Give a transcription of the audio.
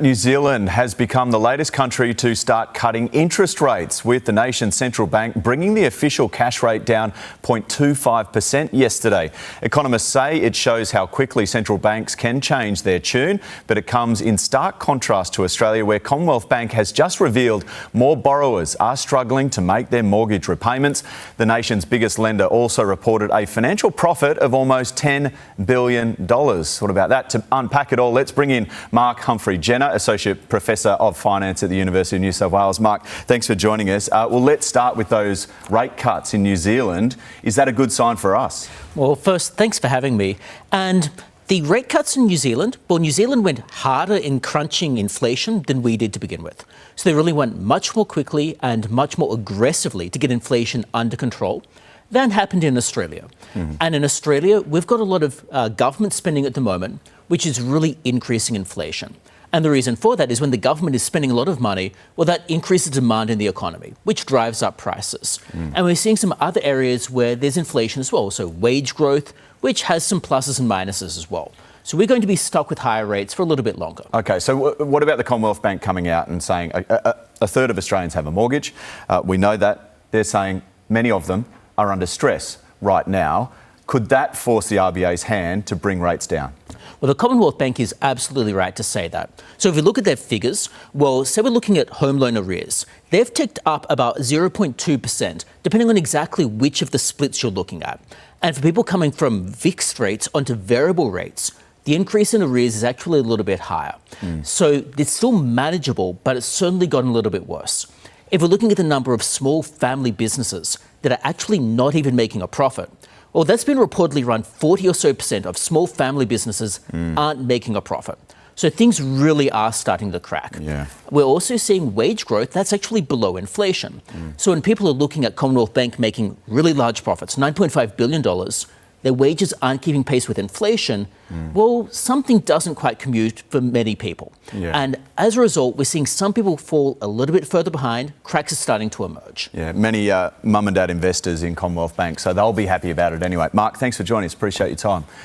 New Zealand has become the latest country to start cutting interest rates, with the nation's central bank bringing the official cash rate down 0.25% yesterday. Economists say it shows how quickly central banks can change their tune, but it comes in stark contrast to Australia, where Commonwealth Bank has just revealed more borrowers are struggling to make their mortgage repayments. The nation's biggest lender also reported a financial profit of almost $10 billion. What about that? To unpack it all, let's bring in Mark Humphrey-Jenner, Associate Professor of Finance at the University of New South Wales. Mark, thanks for joining us. Well, let's start with those rate cuts in New Zealand. Is that a good sign for us? Well, first, thanks for having me. And the rate cuts in New Zealand, well, New Zealand went harder in crunching inflation than we did to begin with. So they really went much more quickly and much more aggressively to get inflation under control than happened in Australia. And in Australia, we've got a lot of government spending at the moment, which is really increasing inflation. And the reason for that is when the government is spending a lot of money, well, that increases demand in the economy, which drives up prices. And we're seeing some other areas where there's inflation as well. So wage growth, which has some pluses and minuses as well. So we're going to be stuck with higher rates for a little bit longer. OK, so what about the Commonwealth Bank coming out and saying a third of Australians have a mortgage? We know that. They're saying many of them are under stress right now. Could that force the RBA's hand to bring rates down? Well, the Commonwealth Bank is absolutely right to say that. So if we look at their figures, well, say we're looking at home loan arrears. They've ticked up about 0.2%, depending on exactly which of the splits you're looking at. And for people coming from fixed rates onto variable rates, the increase in arrears is actually a little bit higher. So it's still manageable, but it's certainly gotten a little bit worse. If we're looking at the number of small family businesses that are actually not even making a profit, well, that's been reportedly around 40 or so % of small family businesses aren't making a profit. So things really are starting to crack. We're also seeing wage growth that's actually below inflation. So when people are looking at Commonwealth Bank making really large profits, $9.5 billion, their wages aren't keeping pace with inflation, well, something doesn't quite commute for many people. And as a result, we're seeing some people fall a little bit further behind. Cracks are starting to emerge. Many mum and dad investors in Commonwealth Bank, so they'll be happy about it anyway. Mark, thanks for joining us. Appreciate your time.